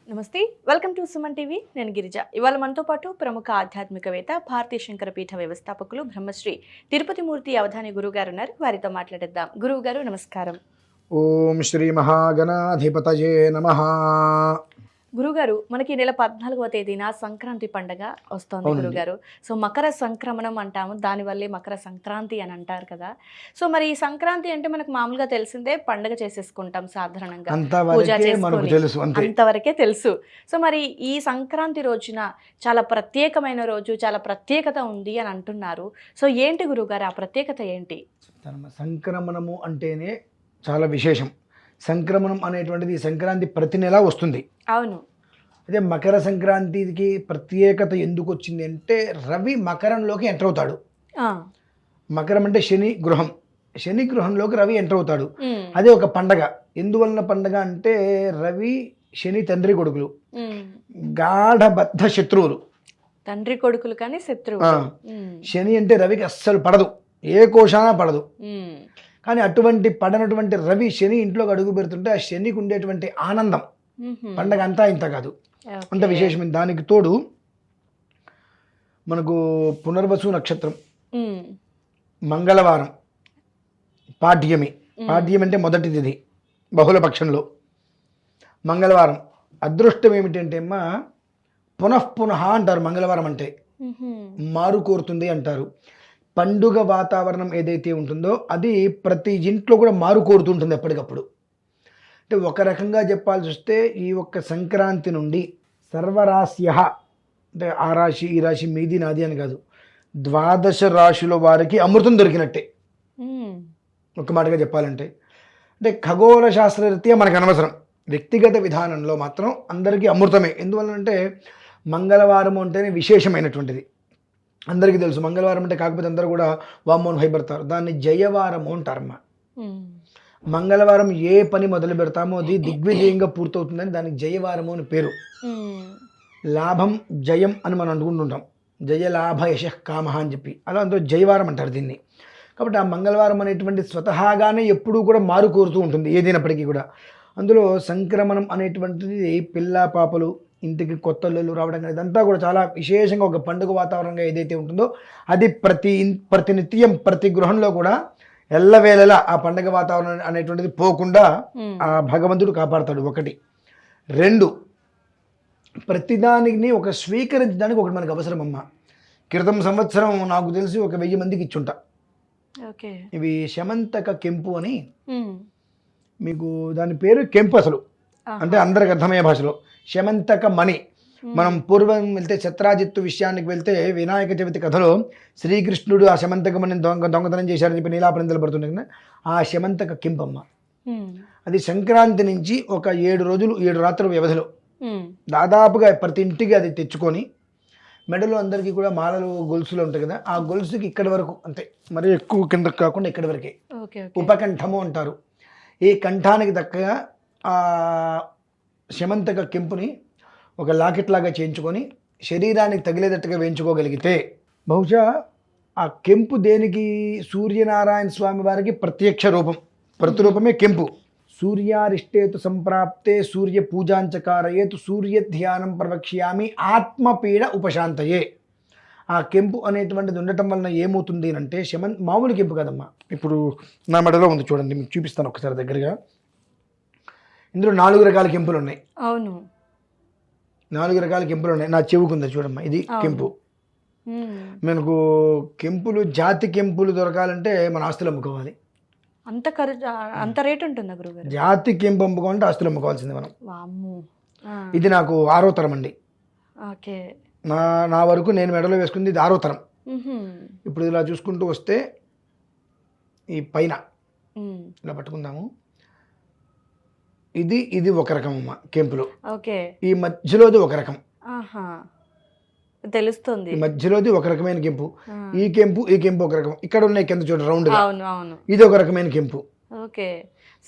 నమస్తే, welcome to Suman TV. నేను గిరిజ. ఇవాళ మనతో పాటు ప్రముఖ ఆధ్యాత్మికవేత్త, భారతీయ శంకర పీఠ వ్యవస్థాపకులు, బ్రహ్మశ్రీ తిరుపతి మూర్తి అవధాని గురువు గారు ఉన్నారు. వారితో మాట్లాడేద్దాం. గురువు గారు నమస్కారం. ఓం శ్రీ మహాగణాధిపతయే నమః. గురుగారు, మనకి నెల 14వ తేదీన సంక్రాంతి పండగ వస్తోంది గురుగారు. సో మకర సంక్రమణం అంటాము, దానివల్లే మకర సంక్రాంతి అని అంటారు కదా. సో మరి ఈ సంక్రాంతి అంటే మనకు మామూలుగా తెలిసిందే, పండగ చేసేసుకుంటాం సాధారణంగా, పూజ చేసుకుని అంతవరకే తెలుసు. సో మరి ఈ సంక్రాంతి రోజున చాలా ప్రత్యేకమైన రోజు, చాలా ప్రత్యేకత ఉంది అని అంటున్నారు. సో ఏంటి గురుగారు, ఆ ప్రత్యేకత ఏంటి? సంక్రమణము అంటేనే చాలా విశేషం. సంక్రమణం అనేటువంటిది సంక్రాంతి ప్రతి నెల వస్తుంది. అవును. అదే మకర సంక్రాంతికి ప్రత్యేకత ఎందుకు వచ్చింది అంటే, రవి మకరంలోకి ఎంటర్ అవుతాడు. మకరం అంటే శని గృహం, శని గృహంలోకి రవి ఎంటర్ అవుతాడు. అదే ఒక పండగ. ఎందువలన పండగ అంటే, రవి శని తండ్రి కొడుకులు, గాఢబద్ధ శత్రువులు. తండ్రి కొడుకులు కానీ శత్రువు. శని అంటే రవికి అస్సలు పడదు, ఏ కోశాన పడదు. కానీ అటువంటి పడనటువంటి రవి శని ఇంట్లోకి అడుగు పెడుతుంటే ఆ శనికి ఉండేటువంటి ఆనందం పండగ అంతా ఇంత కాదు, అంత విశేషమైంది. దానికి తోడు మనకు పునర్వసు నక్షత్రం, మంగళవారం, పాడ్యమి. పాడ్యమి అంటే మొదటి తిథి బహుళ పక్షంలో. మంగళవారం అదృష్టం ఏమిటంటే అమ్మా, పునఃపునః అంటారు. మంగళవారం అంటే మారు కోరుతుంది అంటారు. పండుగ వాతావరణం ఏదైతే ఉంటుందో అది ప్రతి ఇంట్లో కూడా మారు కోరుతుంటుంది ఎప్పటికప్పుడు. అంటే ఒక రకంగా చెప్పాల్సి వస్తే, ఈ ఒక్క సంక్రాంతి నుండి సర్వరాశ్య అంటే ఆ రాశి ఈ రాశి మీది నాది అని కాదు, 12 రాశుల వారికి అమృతం దొరికినట్టే ఒక మాటగా చెప్పాలంటే. అంటే ఖగోళ శాస్త్రరీత్యా మనకు అనవసరం, వ్యక్తిగత విధానంలో మాత్రం అందరికీ అమృతమే. ఎందువల్లంటే మంగళవారం అంటేనే విశేషమైనటువంటిది. అందరికీ తెలుసు మంగళవారం అంటే, కాకపోతే అందరూ కూడా వామ్మోని భయపడతారు. దాన్ని జయవారము అంటారమ్మా. మంగళవారం ఏ పని మొదలు పెడతామో అది దిగ్విజయంగా పూర్తవుతుందని దానికి జయవారము అని పేరు. లాభం జయం అని మనం అనుకుంటుంటాం, జయ లాభ యశ కామ అని చెప్పి, అలా అందులో జయవారం అంటారు దీన్ని. కాబట్టి ఆ మంగళవారం అనేటువంటి స్వతహాగానే ఎప్పుడూ కూడా మారు కోరుతూ ఉంటుంది ఏదైనప్పటికీ కూడా. అందులో సంక్రమణం అనేటువంటిది పిల్ల పాపలు ఇంటికి కొత్త అల్లుళ్ళు రావడం కానీ ఇదంతా కూడా చాలా విశేషంగా ఒక పండుగ వాతావరణంగా ఏదైతే ఉంటుందో అది ప్రతినిత్యం ప్రతి గృహంలో కూడా ఎల్లవేళలా ఆ పండుగ వాతావరణం అనేటువంటిది పోకుండా ఆ భగవంతుడు కాపాడతాడు. ఒకటి. రెండు, ప్రతిదానికి ఒక స్వీకరించడానికి ఒకటి మనకు అవసరం అమ్మ. క్రితం సంవత్సరం నాకు తెలిసి 1000 మందికి ఇచ్చుంటా. ఇవి శమంతక కెంపు అని, మీకు దాని పేరు కెంపు అసలు, అంటే అందరికి అర్థమయ్యే భాషలో శమంతక మణి. మనం పూర్వం వెళ్తే చిత్రాజిత్తు విషయానికి వెళ్తే, వినాయక చవితి కథలో శ్రీకృష్ణుడు ఆ శమంతక మణిని దొంగతనం చేశారని చెప్పి నీలాపనిందలు పడుతుంది కదా, ఆ శమంతక కెంపమ్మ. అది సంక్రాంతి నుంచి ఒక 7 రోజులు 7 రాత్రుల వ్యవధిలో దాదాపుగా ప్రతి ఇంటికి అది తెచ్చుకొని, మెడలో అందరికీ కూడా మాలలు గొలుసులు ఉంటాయి కదా, ఆ గొలుసుకి ఇక్కడి వరకు అంతే, మరి ఎక్కువ కిందకు కాకుండా ఇక్కడి వరకే ఉపకంఠము అంటారు. ఈ కంఠానికి దక్కగా ఆ శమంతక కెంపుని ఒక లాకెట్ లాగా చేయించుకొని శరీరానికి తగిలేటట్టుగా వేయించుకోగలిగితే, బహుశా ఆ కెంపు దేనికి, సూర్యనారాయణ స్వామి వారికి ప్రత్యక్ష రూపం, ప్రతిరూపమే కెంపు. సూర్యారిష్టేతు సంప్రాప్తే సూర్య పూజాంచకారయేతు సూర్య ధ్యానం ప్రవక్ష్యామి ఆత్మపీడ ఉపశాంతయే. ఆ కెంపు అనేటువంటిది ఉండటం వలన ఏమవుతుంది అంటే, మామూలు కెంపు కదమ్మా, ఇప్పుడు నా మెడలో ఉంది చూడండి, మీకు చూపిస్తాను ఒకసారి దగ్గరగా. ఇందులో 4 రకాల కెంపులు ఉన్నాయి. అవును, 4 రకాల కెంపులు ఉన్నాయి. నా చెవుకుందా చూడమ్మా, ఇది కెంపు. మనకు కెంపులు, జాతి కెంపులు దొరకాలంటే మన ఆస్తులు అమ్ముకోవాలి. అంత రేట్ ఉంటుందా గురుగారు? జాతి కెంపు అమ్ముకోవాలంటే ఆస్తులు అమ్ముకోవాల్సింది మనం. ఇది నాకు 6వ తరం అండి. నా వరకు నేను మెడలో వేసుకుంది ఇది 6వ తరం. ఇప్పుడు ఇలా చూసుకుంటూ వస్తే ఈ పైన ఇలా పట్టుకుందాము, ఇది ఒక రకం అమ్మ కెంపులు. ఈ మధ్యలోది ఒక రకం, తెలుస్తుంది. ఈ మధ్యలోది ఒక రకమైన కెంపు. ఈ కెంపు ఒక రకం. ఇక్కడ ఉన్నాయి కింద చూడండి రౌండ్ గా, ఇది ఒక రకమైన కెంపు.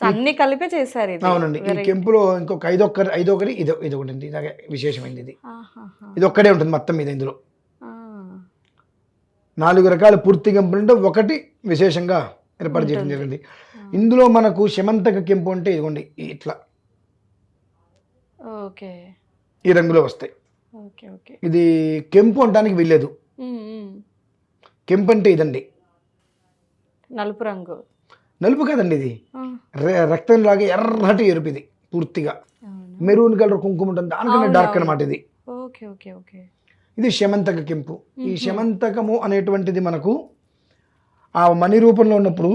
అన్ని కలిపే చేశారు. అవునండి. ఈ కెంపులో ఇంకొక ఐదొకటి ఇది ఒకటి ఇలాగే విశేషమైంది. ఇది ఒక్కడే ఉంటుంది మొత్తం మీద. ఇందులో 4 రకాల పూర్తి కెంపులు ఉంటే ఒకటి విశేషంగా ఏర్పాటు చేయడం జరిగింది. ఇందులో మనకు శమంతక కెంపు అంటే ఇదిగోండి ఇట్లా ఈ రంగులో వస్తాయి. Okay okay. ఇది కెంపు అనడానికి వీల్లేదు. కెంపు అంటే ఇదండి, నలుపు రంగు. నలుపు కాదండి, ఇది రక్తం లాగా ఎర్రటి ఎరుపు, ఇది పూర్తిగా మెరూన్ కలర్ కుంకుమ ఉంటుంది, దానికన్నా డార్క్ అనమాట ఇది. Okay okay okay. ఇది శమంతక కెంపు. ఈ శమంతకము అనేటువంటిది మనకు ఆ మణి రూపంలో ఉన్నప్పుడు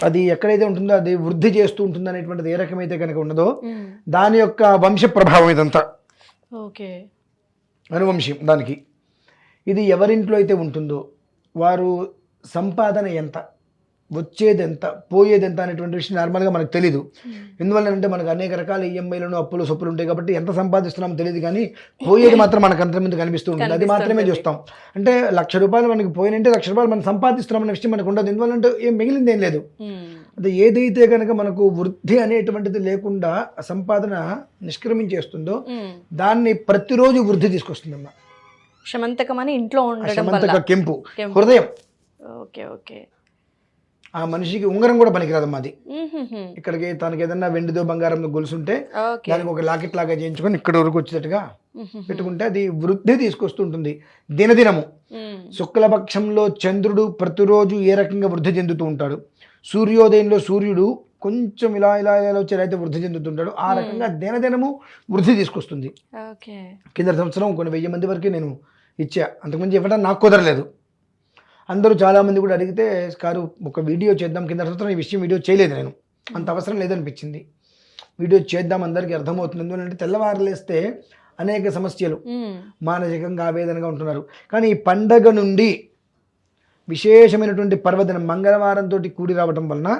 అది ఎక్కడైతే ఉంటుందో అది వృద్ధి చేస్తూ ఉంటుంది అనేటువంటిది ఏ రకమైతే కనుక ఉన్నదో దాని యొక్క వంశ ప్రభావం ఇదంతా. ఓకే. అనువంశం దానికి. ఇది ఎవరింట్లో అయితే ఉంటుందో వారు సంపాదన ఎంత, వచ్చేది ఎంత, పోయేది ఎంత అనేటువంటి విషయం నార్మల్గా మనకు తెలీదు. ఎందువల్లంటే మనకు అనేక రకాల ఈఎంఐలను అప్పులు సొప్పులు ఉంటాయి కాబట్టి ఎంత సంపాదిస్తున్నామో తెలియదు, కానీ పోయేది మాత్రం మనకు అంత ముందు కనిపిస్తూ ఉంటుంది, అది మాత్రమే చూస్తాం. అంటే ₹1,00,000 మనకి పోయినంటే ₹1,00,000 మనం సంపాదిస్తున్నాం అనే విషయం మనకు ఉండదు. ఎందువల్లంటే ఏం మిగిలింది ఏం లేదు. అది ఏదైతే కనుక మనకు వృద్ధి అనేటువంటిది లేకుండా సంపాదన నిష్క్రమించేస్తుందో దాన్ని ప్రతిరోజు వృద్ధి తీసుకొస్తుందమ్మా. శమంతకం అని ఇంట్లో ఉండడం శమంతక కెంపు హృదయం. Okay okay. ఆ మనిషికి ఉంగరం కూడా పనికిరాదమ్మా అది. ఇక్కడికి తనకి ఏదన్నా వెండిదో బంగారంలో గొలుసుంటే దానికి ఒక లాకెట్ లాగా చేయించుకొని ఇక్కడ వరకు వచ్చేటట్టుగా పెట్టుకుంటే అది వృద్ధి తీసుకొస్తుంటుంది దినదినము. శుక్లపక్షంలో చంద్రుడు ప్రతిరోజు ఏ రకంగా వృద్ధి చెందుతూ ఉంటాడు, సూర్యోదయంలో సూర్యుడు కొంచెం ఇలా ఇలా ఇలా వచ్చేదైతే వృద్ధి చెందుతుంటాడు, ఆ రకంగా దినదినము వృద్ధి తీసుకొస్తుంది. కింద సంవత్సరం కొన్ని 1000 మంది వరకు నేను ఇచ్చా, అంతకుముందు ఇవ్వడం నాకు కుదరలేదు. అందరూ చాలామంది కూడా అడిగితే కారు ఒక వీడియో చేద్దాం, కింద సంవత్సరం ఈ విషయం వీడియో చేయలేదు, నేను అంత అవసరం లేదనిపించింది. వీడియో చేద్దాం, అందరికీ అర్థమవుతుంది. ఎందుకంటే తెల్లవారులేస్తే అనేక సమస్యలు, మానసికంగా ఆవేదనగా ఉంటున్నారు. కానీ ఈ పండగ నుండి విశేషమైనటువంటి పర్వదినం మంగళవారంతో కూడి రావటం వలన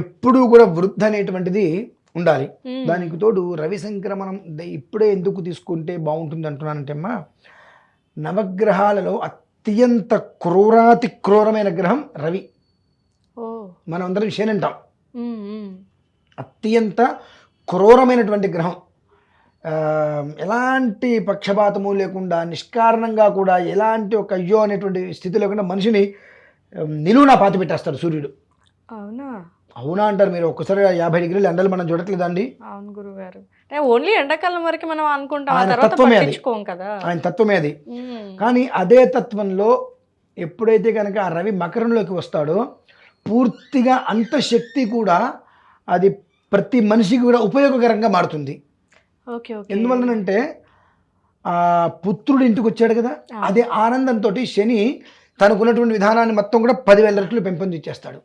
ఎప్పుడూ కూడా వృద్ధి అనేటువంటిది ఉండాలి. దానికి తోడు రవి సంక్రమణం ఇప్పుడే ఎందుకు తీసుకుంటే బాగుంటుంది అంటున్నానంటే అమ్మా, నవగ్రహాలలో అత్యంత క్రూరాతి క్రూరమైన గ్రహం రవి. మనం అందరం శని అంటాం. అత్యంత క్రూరమైనటువంటి గ్రహం, ఎలాంటి పక్షపాతము లేకుండా నిష్కారణంగా కూడా ఎలాంటి ఒక అయ్యో అనేటువంటి స్థితి లేకుండా మనిషిని నిలువునా పాతి పెట్టేస్తాడు సూర్యుడు. అవునా? అవునా అంటారు మీరు. ఒక్కసారి 50 డిగ్రీల ఎండలు మనం చూడట్లేదండి. అవును గురుగారు. ఓన్లీ ఎండాకాలం వరకు మనం అనుకుంటాం, ఆయన తత్వమే అది. కానీ అదే తత్వంలో ఎప్పుడైతే కనుక ఆ రవి మకరంలోకి వస్తాడో పూర్తిగా అంత శక్తి కూడా అది ప్రతి మనిషికి కూడా ఉపయోగకరంగా మారుతుంది. ఎందువల్లనంటే ఆ పుత్రుడు ఇంటికి వచ్చాడు కదా, అదే ఆనందంతో శని తనకున్నటువంటి విధానాన్ని మొత్తం కూడా 10,000 రెట్లు పెంపొందించేస్తాడు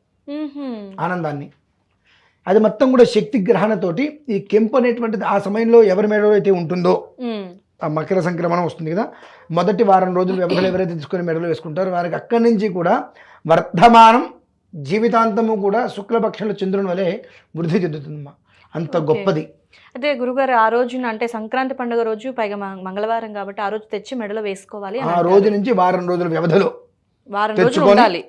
ఆనందాన్ని. అది మొత్తం కూడా శక్తి గ్రహణతోటి ఈ కెంపు అనేటువంటిది ఆ సమయంలో ఎవరి మెడలో అయితే ఉంటుందో, ఆ మకర సంక్రమణం వస్తుంది కదా, మొదటి వారం రోజులు వ్యవధిలో ఎవరైతే తీసుకొని మెడలో వేసుకుంటారో వారికి అక్కడి నుంచి కూడా వర్ధమానం జీవితాంతము కూడా శుక్లపక్షంలో చంద్రుని వలె వృద్ధి చెందుతుందమ్మా. అంత గొప్పది. అదే గురుగారు, ఆ రోజున అంటే సంక్రాంతి పండుగ రోజు, పైగా మంగళవారం కాబట్టి ఆ రోజు తెచ్చి మెడలో వేసుకోవాలి. ఆ రోజు నుంచి వారం రోజుల వ్యవధిలో తెచ్చుకోవాలి,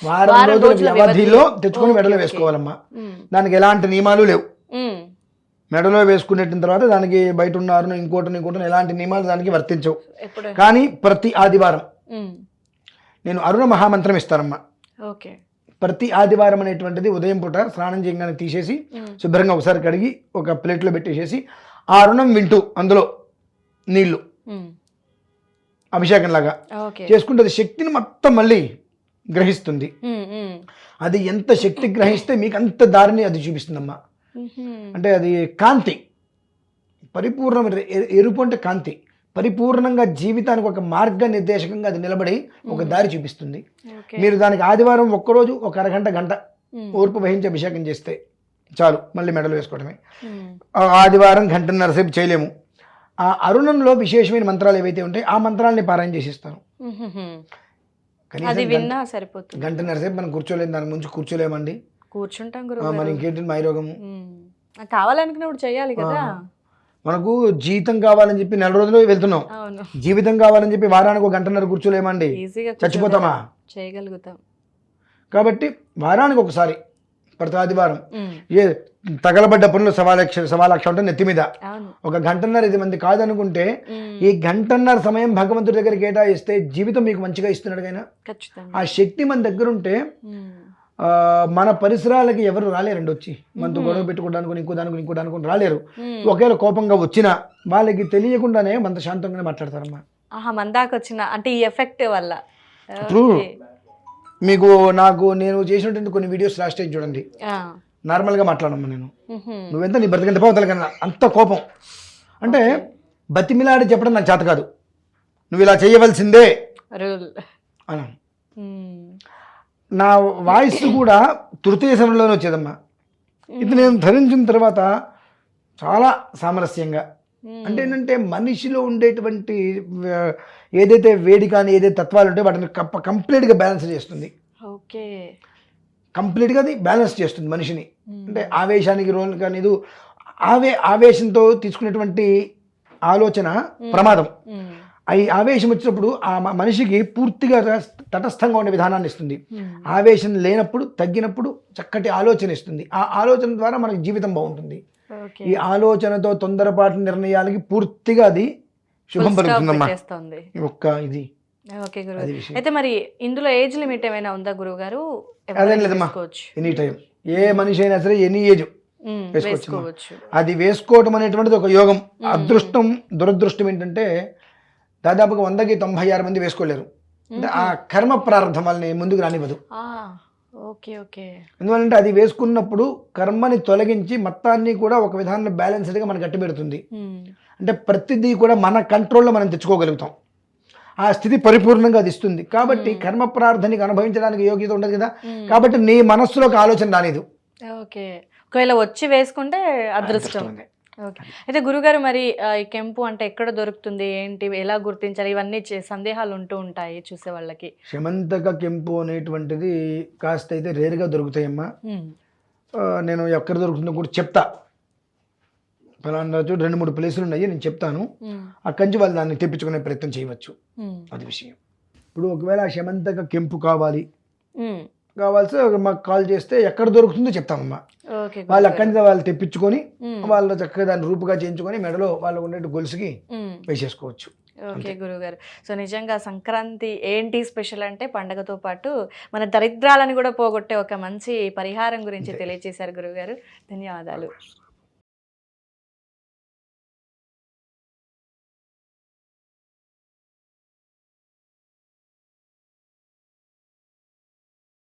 వారం రోజుల వ్యవధిలో తెచ్చుకొని మెడలో వేసుకోవాలమ్మా. దానికి ఎలాంటి నియమాలు లేవు. మెడలో వేసుకునేటిన తర్వాత దానికి బయట ఉన్నారు ఇంకోటి ఎలాంటి నియమాలు దానికి వర్తించవు. కానీ ప్రతి ఆదివారం నేను అరుణ మహామంత్రం ఇస్తానమ్మా. ప్రతి ఆదివారం అనేటువంటిది ఉదయం పూట స్నానం చేయగానే తీసేసి శుభ్రంగా ఒకసారి కడిగి ఒక ప్లేట్లో పెట్టేసేసి ఆ అరుణం వింటూ అందులో నీళ్లు అభిషేకం లాగా చేసుకుంటే అది శక్తిని మొత్తం మళ్ళీ గ్రహిస్తుంది. అది ఎంత శక్తి గ్రహిస్తే మీకు అంత దారిని అది చూపిస్తుందమ్మా. అంటే అది కాంతి, పరిపూర్ణ ఎరుపు అంటే కాంతి, పరిపూర్ణంగా జీవితానికి ఒక మార్గ నిర్దేశకంగా అది నిలబడి ఒక దారి చూపిస్తుంది. మీరు దానికి ఆదివారం ఒక్కరోజు ఒక అరగంట గంట ఓర్పు వహించి అభిషేకం చేస్తే చాలు, మళ్ళీ మెడలు వేసుకోవడమే. ఆదివారం గంటన్నర సేపు చేయలేము. ఆ అరుణంలో విశేషమైన మంత్రాలు ఏవైతే ఉంటాయి ఆ మంత్రాలని పారాయణ చేసిస్తాను. గంటన్నర సేపు మనం కూర్చోలేము, దాని ముందు కూర్చోలేమండి. కూర్చుంటాం మరి ఇంకేంటి మైరోగము కావాలనుకున్నప్పుడు చేయాలి కదా. మనకు జీతం కావాలని చెప్పి 4 రోజులు వెళ్తున్నాం, జీవితం కావాలని చెప్పి వారానికి 1 గంటన్నర కూర్చోలేమండి, చచ్చిపోతామా? చేయగలుగుతాం. కాబట్టి వారానికి ఒకసారి ప్రతి ఆదివారం ఏ తగలబడ్డ పనులు 1,00,000 అంటే నెత్తి మీద 1 గంటన్నర ఇది మంది కాదనుకుంటే ఈ గంటన్నర సమయం భగవంతుడి దగ్గర కేటాయిస్తే జీవితం మీకు మంచిగా ఇస్తున్నాడు. ఆ శక్తి మన దగ్గర ఉంటే మన పరిసరాలకి ఎవరు రాలేరండి వచ్చి మనతో గొడవ పెట్టుకోవడానికి ఇంకో దానికి రాలేరు. ఒకవేళ కోపంగా వచ్చినా వాళ్ళకి తెలియకుండానే మనతో శాంతంగానే మాట్లాడతారమ్మా. ఆహా, మన దాకా వచ్చిన అంటే ఈ ఎఫెక్ట్ వల్ల. ఇప్పుడు మీకు నేను చేసినటువంటి కొన్ని వీడియోస్ లాస్ట్ టైం చూడండి, నార్మల్గా మాట్లాడమ్మా, నేను నువ్వెంత నీ బ్రతికెంత పోతాలి కన్నా అంత కోపం అంటే బతిమిలాడి చెప్పడం నాకు చేత కాదు, నువ్వు ఇలా చేయవలసిందే అన్నా. నా వాయిస్ కూడా తృతీయ సమయంలోనే వచ్చేదమ్మా. ఇది నేను ధరించిన తర్వాత చాలా సామరస్యంగా, అంటే ఏంటంటే మనిషిలో ఉండేటువంటి ఏదైతే వేడి కానీ ఏదైతే తత్వాలు ఉంటే వాటిని కంప్లీట్గా బ్యాలెన్స్ చేస్తుంది. ఓకే, కంప్లీట్గా అది బ్యాలెన్స్ చేస్తుంది మనిషిని. అంటే ఆవేశానికి రోజు కానీ ఆవేశంతో తీసుకునేటువంటి ఆలోచన ప్రమాదం. ఈ ఆవేశం వచ్చినప్పుడు ఆ మనిషికి పూర్తిగా తటస్థంగా ఉండే విధానాన్ని ఇస్తుంది. ఆవేశం లేనప్పుడు తగ్గినప్పుడు చక్కటి ఆలోచన ఇస్తుంది. ఆ ఆలోచన ద్వారా మనకి జీవితం బాగుంటుంది. ఈ ఆలోచనతో తొందరపాటు నిర్ణయాలకి పూర్తిగా అది శుభం పలుకుతుందమ్మా. ఇది ఓకే గురుగారు. అయితే మరి ఇందులో ఏజ్ లిమిట్ ఏమైనా ఉందా గురువు గారు? అదేం లేదమ్మా, ఎనీ టైం ఏ మనిషి అయినా సరే ఎనీ ఏజ్ వేసుకోవచ్చు. అది వేసుకోవటం అనేటువంటిది ఒక యోగం. అదృష్టం దురదృష్టం ఏంటంటే దాదాపుగా 100కి 96 మంది వేసుకోలేరు. అంటే ఆ కర్మ ప్రారంభం వాళ్ళని ముందుకు రానివ్వదు. Okay okay. ఎందుకంటే అది వేసుకున్నప్పుడు కర్మని తొలగించి మొత్తాన్ని కూడా ఒక విధానంలో బ్యాలెన్స్డ్గా మనకు గట్టిపెడుతుంది. అంటే ప్రతిదీ కూడా మన కంట్రోల్లో మనం తెచ్చుకోగలుగుతాం. ఆ స్థితి పరిపూర్ణంగా అది ఇస్తుంది. కాబట్టి కర్మ ప్రార్థనకి అనుభవించడానికి యోగ్యత ఉండదు కదా, కాబట్టి నీ మనస్సులోకి ఆలోచన రాలేదు. ఓకే, ఒకవేళ వచ్చి వేసుకుంటే అదృష్టం. ఓకే. అయితే గురుగారు మరి ఈ కెంపు అంటే ఎక్కడ దొరుకుతుంది, ఏంటి, ఎలా గుర్తించాలి, ఇవన్నీ సందేహాలు ఉంటూ ఉంటాయి చూసే వాళ్ళకి. శమంతక కెంపు అనేటువంటిది కాస్త అయితే రేరుగా దొరుకుతాయమ్మా. నేను ఎక్కడ దొరుకుతుందో కూడా చెప్తా. ఫలానా రోజు 2-3 ప్లేసులు ఉన్నాయి, నేను చెప్తాను. అక్కడి నుంచి వాళ్ళు దాన్ని తెప్పించుకునే ప్రయత్నం చేయవచ్చు. అది విషయం. ఇప్పుడు ఒకవేళ శమంతక కెంపు కావాల్సి మాకు కాల్ చేస్తే ఎక్కడ దొరుకుతుందో చెప్తామమ్మా. వాళ్ళు అక్కడి నుంచి వాళ్ళు తెప్పించుకొని వాళ్ళు చక్కగా దాన్ని రూపుగా చేయించుకొని మెడలో వాళ్ళు ఉండే గొలుసుకి వేసేసుకోవచ్చు. ఓకే గురుగారు. సో నిజంగా సంక్రాంతి ఏంటి స్పెషల్ అంటే పండగతో పాటు మన దరిద్రాలను కూడా పోగొట్టే ఒక మంచి పరిహారం గురించి తెలియజేశారు గురుగారు. ధన్యవాదాలు.